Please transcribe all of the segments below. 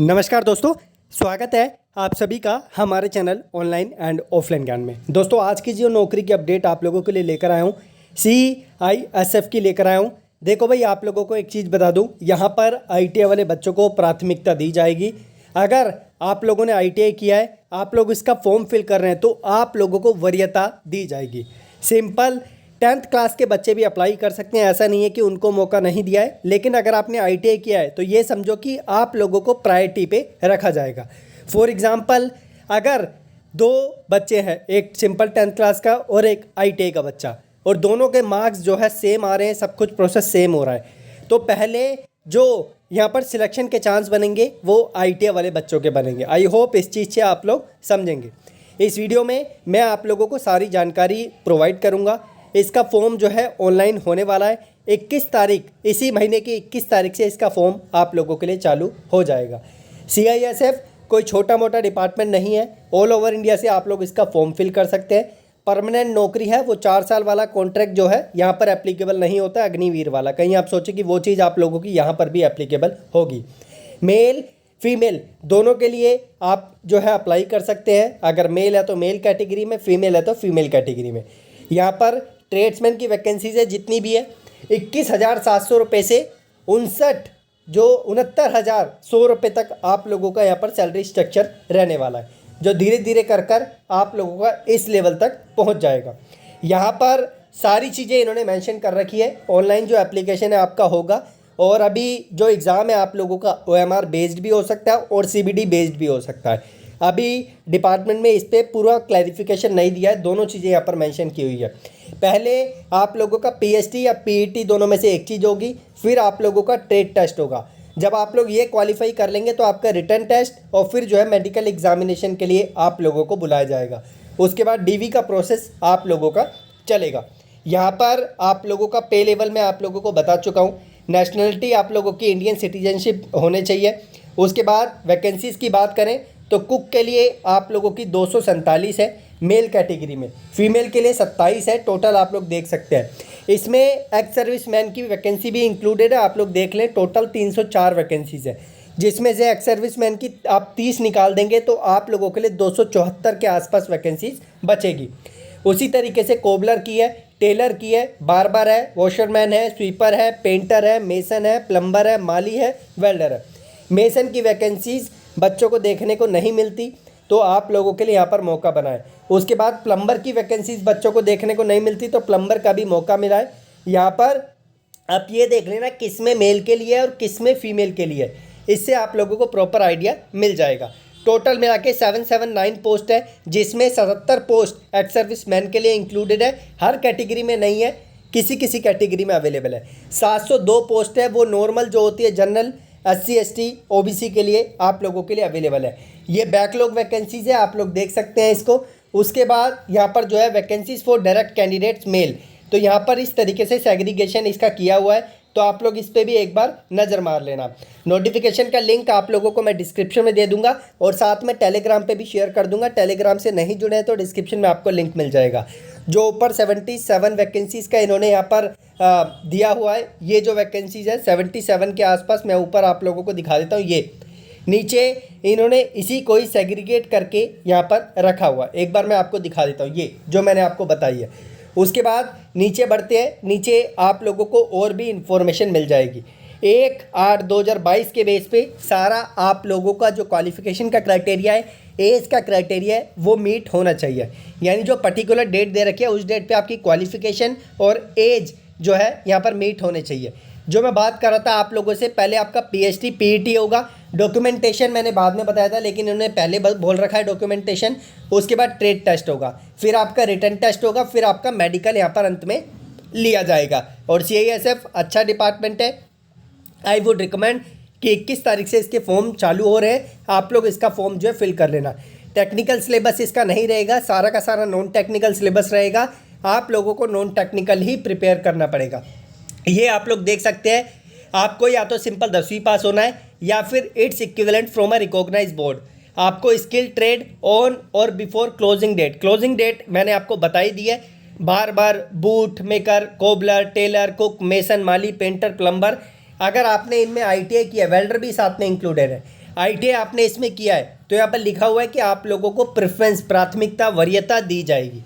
नमस्कार दोस्तों, स्वागत है आप सभी का हमारे चैनल ऑनलाइन एंड ऑफलाइन ज्ञान में। दोस्तों आज की जो नौकरी की अपडेट आप लोगों के लिए लेकर आया हूँ, CISF की लेकर आया हूँ। देखो भाई, आप लोगों को एक चीज़ बता दूँ, यहाँ पर ITI वाले बच्चों को प्राथमिकता दी जाएगी। अगर आप लोगों ने ITI किया है, आप लोग इसका फॉर्म फिल कर रहे हैं तो आप लोगों को वरीयता दी जाएगी। सिंपल 10th क्लास के बच्चे भी अप्लाई कर सकते हैं, ऐसा नहीं है कि उनको मौका नहीं दिया है। लेकिन अगर आपने ITI किया है तो ये समझो कि आप लोगों को प्रायोरिटी पे रखा जाएगा। फॉर एग्जांपल, अगर दो बच्चे हैं, एक सिंपल 10th क्लास का और एक ITI का बच्चा, और दोनों के मार्क्स जो है सेम आ रहे हैं, सब कुछ प्रोसेस सेम हो रहा है, तो पहले जो यहाँ पर सिलेक्शन के चांस बनेंगे वो ITI वाले बच्चों के बनेंगे। आई होप इस चीज़ से आप लोग समझेंगे। इस वीडियो में मैं आप लोगों को सारी जानकारी प्रोवाइड करूँगा। इसका फॉर्म जो है ऑनलाइन होने वाला है 21 तारीख, इसी महीने की 21 तारीख से इसका फॉर्म आप लोगों के लिए चालू हो जाएगा। CISF कोई छोटा मोटा डिपार्टमेंट नहीं है, ऑल ओवर इंडिया से आप लोग इसका फॉर्म फिल कर सकते हैं। परमानेंट नौकरी है, वो 4 साल वाला कॉन्ट्रैक्ट जो है यहाँ पर एप्लीकेबल नहीं होता, अग्निवीर वाला। कहीं आप सोचें कि वो चीज़ आप लोगों की यहाँ पर भी एप्लीकेबल होगी। मेल फीमेल दोनों के लिए आप जो है अप्लाई कर सकते हैं। अगर मेल है तो मेल कैटेगरी में, फीमेल है तो फीमेल कैटेगरी में। यहाँ पर ट्रेड्समैन की वैकेंसीज है जितनी भी है, 21,700 रुपये से 69,100 रुपये तक आप लोगों का यहाँ पर सैलरी स्ट्रक्चर रहने वाला है, जो धीरे धीरे कर आप लोगों का इस लेवल तक पहुँच जाएगा। यहाँ पर सारी चीज़ें इन्होंने मेंशन कर रखी है। ऑनलाइन जो एप्लीकेशन है आपका होगा, और अभी जो एग्ज़ाम है आप लोगों का OMR बेस्ड भी हो सकता है और CBD बेस्ड भी हो सकता है। अभी डिपार्टमेंट में इस पर पूरा क्लैरिफिकेशन नहीं दिया है, दोनों चीज़ें यहाँ पर मेंशन की हुई है। पहले आप लोगों का PST या PET दोनों में से एक चीज़ होगी, फिर आप लोगों का ट्रेड टेस्ट होगा। जब आप लोग ये क्वालिफाई कर लेंगे तो आपका रिटर्न टेस्ट और फिर जो है मेडिकल एग्जामिनेशन के लिए आप लोगों को बुलाया जाएगा। उसके बाद DV का प्रोसेस आप लोगों का चलेगा। यहाँ पर आप लोगों का पे लेवल में आप लोगों को बता चुका हूँ। नेशनलिटी आप लोगों की इंडियन सिटीजनशिप होने चाहिए। उसके बाद वैकेंसीज़ की बात करें तो कुक के लिए आप लोगों की 247 है मेल कैटेगरी में, फीमेल के लिए 27 है। टोटल आप लोग देख सकते हैं। इसमें एक्स सर्विसमैन की वैकेंसी भी इंक्लूडेड है, आप लोग देख लें। टोटल 304 वैकेंसीज़ है, जिसमें से एक्स सर्विसमैन की आप 30 निकाल देंगे तो आप लोगों के लिए 274 के आसपास वैकेंसीज बचेगी। उसी तरीके से कोबलर की है, टेलर की है, बार्बर है, वॉशरमैन है, स्वीपर है, पेंटर है, मेसन है, प्लम्बर है, माली है, वेल्डर है। मेसन की वैकेंसीज़ बच्चों को देखने को नहीं मिलती, तो आप लोगों के लिए यहाँ पर मौका बना है। उसके बाद प्लम्बर की वैकेंसीज़ बच्चों को देखने को नहीं मिलती, तो प्लम्बर का भी मौका मिला है। यहाँ पर आप ये देख लेना किस में मेल के लिए और किस में फीमेल के लिए, इससे आप लोगों को प्रॉपर आइडिया मिल जाएगा। टोटल मिला के 779 पोस्ट है, जिसमें 77 पोस्ट एक्स सर्विस मैन के लिए इंक्लूडेड है। हर कैटेगरी में नहीं है, किसी किसी कैटेगरी में अवेलेबल है। 702 पोस्ट है, वो नॉर्मल जो होती है जनरल, SC ST OBC के लिए आप लोगों के लिए अवेलेबल है। ये बैकलॉग वैकेंसीज है, आप लोग देख सकते हैं इसको। उसके बाद यहाँ पर जो है vacancies for direct candidates mail, तो यहाँ पर इस तरीके से सेग्रीगेशन इसका किया हुआ है, तो आप लोग इस पे भी एक बार नज़र मार लेना। नोटिफिकेशन का लिंक आप लोगों को मैं डिस्क्रिप्शन में दे दूंगा, और साथ में टेलीग्राम पे भी शेयर कर दूंगा। टेलीग्राम से नहीं जुड़े हैं तो डिस्क्रिप्शन में आपको लिंक मिल जाएगा। जो ऊपर 77 वैकेंसीज़ का इन्होंने यहाँ पर दिया हुआ है, ये जो वैकेंसीज़ है 77 के आसपास, मैं ऊपर आप लोगों को दिखा देता हूँ। ये नीचे इन्होंने इसी को ही सेग्रीगेट करके यहाँ पर रखा हुआ, एक बार मैं आपको दिखा देता हूँ, ये जो मैंने आपको बताई है। उसके बाद नीचे बढ़ते हैं, नीचे आप लोगों को और भी इंफॉर्मेशन मिल जाएगी। 1/8/2022 के बेस पे सारा आप लोगों का जो क्वालिफिकेशन का क्राइटेरिया है, एज का क्राइटेरिया है, वो मीट होना चाहिए। यानी जो पर्टिकुलर डेट दे रखी है उस डेट पे आपकी क्वालिफिकेशन और एज जो है यहाँ पर मीट होने चाहिए। जो मैं बात कर रहा था आप लोगों से, पहले आपका PST PET होगा। डॉक्यूमेंटेशन मैंने बाद में बताया था, लेकिन इन्होंने पहले बोल रखा है डॉक्यूमेंटेशन। उसके बाद ट्रेड टेस्ट होगा, फिर आपका रिटर्न टेस्ट होगा, फिर आपका मेडिकल यहाँ पर अंत में लिया जाएगा। और CISF अच्छा डिपार्टमेंट है। आई वुड रिकमेंड कि 21 तारीख से इसके फॉर्म चालू हो रहे हैं, आप लोग इसका फॉर्म जो है फिल कर लेना। टेक्निकल सिलेबस इसका नहीं रहेगा, सारा का सारा नॉन टेक्निकल सिलेबस रहेगा। आप लोगों को नॉन टेक्निकल ही प्रिपेयर करना पड़ेगा। ये आप लोग देख सकते हैं, आपको या तो सिंपल 10वीं पास होना है या फिर it's equivalent from a recognised board. आपको स्किल ट्रेड ऑन और बिफोर क्लोजिंग डेट मैंने आपको बताई दी है। बार boot maker, cobbler, tailor, cook, mason, माली, पेंटर, प्लम्बर, अगर आपने इनमें ITI किया, वेल्डर भी साथ में इंक्लूडेड है। ITI आपने इसमें किया है तो यहाँ पर लिखा हुआ है कि आप लोगों को प्रेफरेंस, प्राथमिकता, वरीयता दी जाएगी।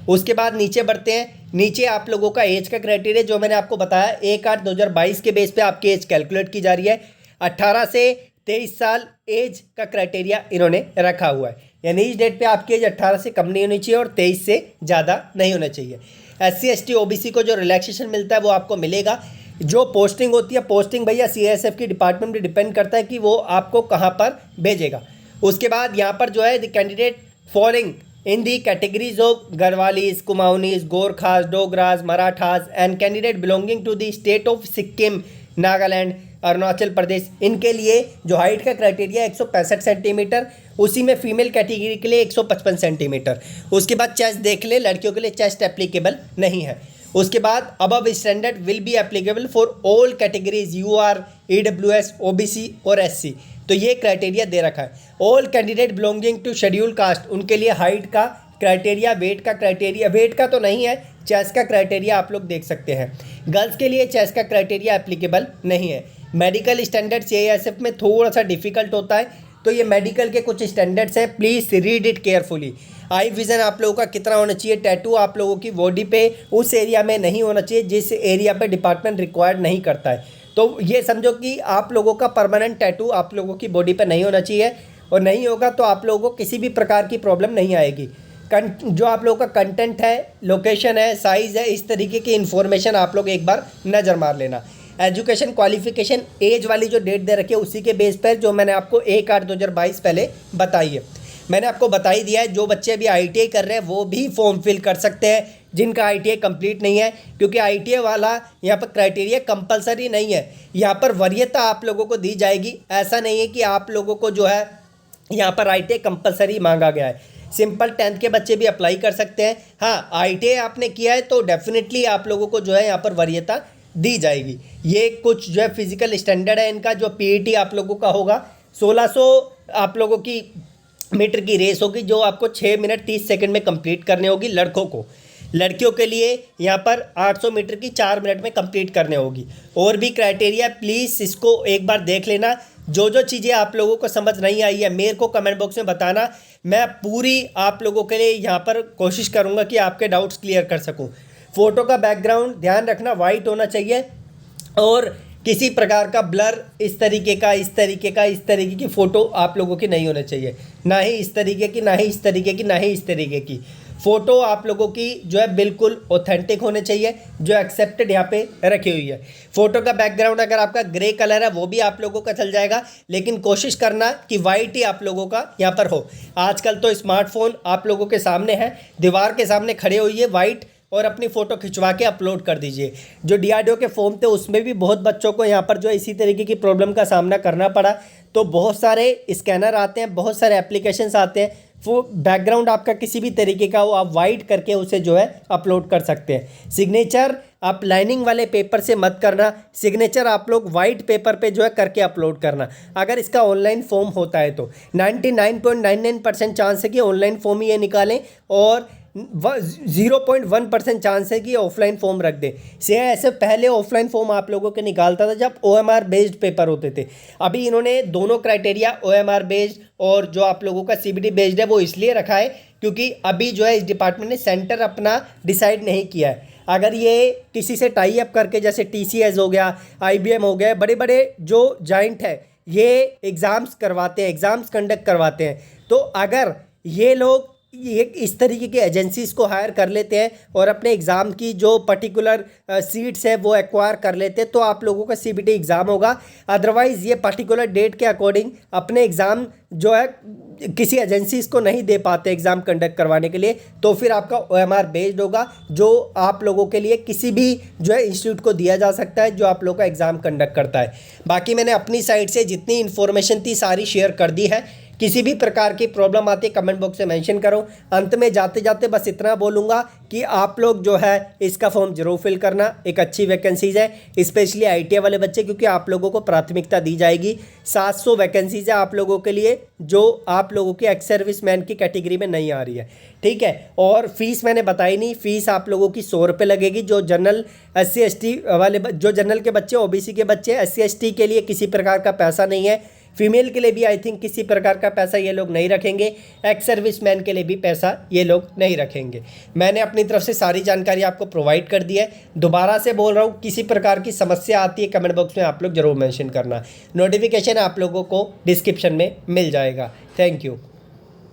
उसके बाद नीचे बढ़ते हैं। नीचे आप लोगों का एज का क्राइटेरिया जो मैंने आपको बताया 1/8/2022 के बेस पे आपकी एज कैलकुलेट की जा रही है। 18 से 23 साल एज का क्राइटेरिया इन्होंने रखा हुआ है, यानी इस डेट पे आपकी एज 18 से कम नहीं होनी चाहिए और 23 से ज़्यादा नहीं होना चाहिए। SC ST OBC को जो रिलैक्सेशन मिलता है वो आपको मिलेगा। जो पोस्टिंग होती है, पोस्टिंग भैया CISF की डिपार्टमेंट में डिपेंड करता है कि वो आपको कहाँ पर भेजेगा। उसके बाद यहाँ पर जो है the candidate following in the categories of Garhwalis, Kumaonis, Gorkhas, Dogras, Marathas and candidate belonging to the state of Sikkim, Nagaland, Arunachal Pradesh, इनके लिए जो हाइट का क्राइटेरिया 165 सेंटीमीटर, उसी में फीमेल कैटेगरी के लिए 155 सेंटीमीटर। उसके बाद चेस्ट देख ले, लड़कियों के लिए चेस्ट एप्लीकेबल नहीं है। उसके बाद above standard will be applicable for all categories UR, EWS, OBC और SC। तो ये क्राइटेरिया दे रखा है। All candidate belonging to schedule caste, उनके लिए हाइट का क्राइटेरिया, वेट का क्राइटेरिया, वेट का तो नहीं है, चेस्ट का क्राइटेरिया आप लोग देख सकते हैं। गर्ल्स के लिए चेस्ट का क्राइटेरिया एप्लीकेबल नहीं है। मेडिकल स्टैंडर्ड CISF में थोड़ा सा डिफिकल्ट होता है, तो ये मेडिकल के कुछ स्टैंडर्ड्स हैं, please read it carefully. I vision आप लोगों का कितना होना चाहिए, टैटू आप लोगों की बॉडी पे उस एरिया में नहीं होना चाहिए जिस एरिया पे डिपार्टमेंट रिक्वायर्ड नहीं करता है। तो ये समझो कि आप लोगों का परमानेंट टैटू आप लोगों की बॉडी पे नहीं होना चाहिए, और नहीं होगा तो आप लोगों को किसी भी प्रकार की प्रॉब्लम नहीं आएगी। जो आप लोगों का कंटेंट है, लोकेशन है, साइज़ है, इस तरीके की इन्फॉर्मेशन आप लोग एक बार नज़र मार लेना। एजुकेशन क्वालिफिकेशन एज वाली जो डेट दे रखी है उसी के बेस पर जो मैंने आपको 1/8/2022 पहले बताई है, मैंने आपको बता ही दिया है। जो बच्चे अभी ITI कर रहे हैं वो भी फॉर्म फिल कर सकते हैं जिनका ITI कंप्लीट नहीं है, क्योंकि ITI वाला यहाँ पर क्राइटेरिया कंपलसरी नहीं है। यहाँ पर वरीयता आप लोगों को दी जाएगी, ऐसा नहीं है कि आप लोगों को जो है यहाँ पर ITI कंपलसरी मांगा गया है। सिंपल 10th के बच्चे भी अप्लाई कर सकते हैं। हाँ, ITI आपने किया है तो डेफिनेटली आप लोगों को जो है यहाँ पर वरीयता दी जाएगी। ये कुछ जो है फिजिकल स्टैंडर्ड है इनका। जो PET आप लोगों का होगा 1600 आप लोगों की मीटर की रेस होगी, जो आपको 6 मिनट 30 सेकंड में कंप्लीट करनी होगी लड़कों को। लड़कियों के लिए यहाँ पर 800 मीटर की 4 मिनट में कंप्लीट करने होगी। और भी क्राइटेरिया, प्लीज़ इसको एक बार देख लेना। जो जो चीज़ें आप लोगों को समझ नहीं आई है मेरे को कमेंट बॉक्स में बताना, मैं पूरी आप लोगों के लिए यहाँ पर कोशिश करूँगा कि आपके डाउट्स क्लियर कर सकूँ। फ़ोटो का बैकग्राउंड ध्यान रखना वाइट होना चाहिए, और किसी प्रकार का ब्लर इस तरीके की फ़ोटो आप लोगों की नहीं होनी चाहिए। ना ही इस तरीके की, ना ही इस तरीके की, ना ही इस तरीके की फ़ोटो आप लोगों की जो है बिल्कुल ऑथेंटिक होने चाहिए, जो एक्सेप्टेड यहाँ पे रखी हुई है। फ़ोटो का बैकग्राउंड अगर आपका ग्रे कलर है वो भी आप लोगों का चल जाएगा, लेकिन कोशिश करना कि वाइट ही आप लोगों का यहाँ पर हो। आजकल तो स्मार्टफोन आप लोगों के सामने है, दीवार के सामने खड़े होइए वाइट, और अपनी फ़ोटो खिंचवा के अपलोड कर दीजिए। जो DRDO के फॉर्म थे उसमें भी बहुत बच्चों को यहाँ पर जो इसी तरीके की प्रॉब्लम का सामना करना पड़ा। तो बहुत सारे स्कैनर आते हैं, बहुत सारे एप्लीकेशंस आते हैं, वो बैकग्राउंड आपका किसी भी तरीके का हो आप वाइट करके उसे जो है अपलोड कर सकते हैं। सिग्नेचर आप लाइनिंग वाले पेपर से मत करना, सिग्नेचर आप लोग वाइट पेपर पे जो है करके अपलोड करना। अगर इसका ऑनलाइन फॉर्म होता है तो 99.99% चांस है कि ऑनलाइन फॉर्म ही ये निकालें, और 0.1% चांस है कि ऑफलाइन फॉर्म रख दे। ऐसे पहले ऑफलाइन फॉर्म आप लोगों के निकालता था जब OMR बेस्ड पेपर होते थे। अभी इन्होंने दोनों क्राइटेरिया OMR बेस्ड और जो आप लोगों का CBT बेस्ड है वो इसलिए रखा है क्योंकि अभी जो है इस डिपार्टमेंट ने सेंटर अपना डिसाइड नहीं किया है। अगर ये किसी से टाई अप करके, जैसे TCS हो गया, IBM हो गया, बड़े बड़े जो जॉइंट है ये एग्ज़ाम्स करवाते हैं, एग्ज़ाम्स कंडक्ट करवाते हैं, तो अगर ये लोग ये इस तरीके की एजेंसीज़ को हायर कर लेते हैं और अपने एग्ज़ाम की जो पर्टिकुलर सीट्स है वो एक्वायर कर लेते हैं, तो आप लोगों का CBT एग्ज़ाम होगा। अदरवाइज़ ये पर्टिकुलर डेट के अकॉर्डिंग अपने एग्ज़ाम जो है किसी एजेंसीज़ को नहीं दे पाते एग्ज़ाम कंडक्ट करवाने के लिए, तो फिर आपका OMR बेस्ड होगा, जो आप लोगों के लिए किसी भी जो है इंस्टीट्यूट को दिया जा सकता है जो आप लोगों का एग्ज़ाम कंडक्ट करता है। बाकी मैंने अपनी साइड से जितनी इन्फॉर्मेशन थी सारी शेयर कर दी है। किसी भी प्रकार की प्रॉब्लम आती है कमेंट बॉक्स में मेंशन करो। अंत में जाते जाते बस इतना बोलूँगा कि आप लोग जो है इसका फॉर्म जरूर फिल करना। एक अच्छी वैकेंसीज़ है स्पेशली ITI वाले बच्चे, क्योंकि आप लोगों को प्राथमिकता दी जाएगी। 700 वैकेंसीज़ है आप लोगों के लिए जो आप लोगों की एक्स सर्विस मैन की कैटेगरी में नहीं आ रही है, ठीक है। और फीस मैंने बताई नहीं, फीस आप लोगों की 100 रुपये लगेगी। जो जनरल SC ST वाले जो जनरल के बच्चे OBC के बच्चे SC ST के लिए किसी प्रकार का पैसा नहीं है। फीमेल के लिए भी आई थिंक किसी प्रकार का पैसा ये लोग नहीं रखेंगे, एक्स सर्विसमैन के लिए भी पैसा ये लोग नहीं रखेंगे। मैंने अपनी तरफ से सारी जानकारी आपको प्रोवाइड कर दी है। दोबारा से बोल रहा हूँ, किसी प्रकार की समस्या आती है कमेंट बॉक्स में आप लोग जरूर मेंशन करना। नोटिफिकेशन आप लोगों को डिस्क्रिप्शन में मिल जाएगा। Thank you.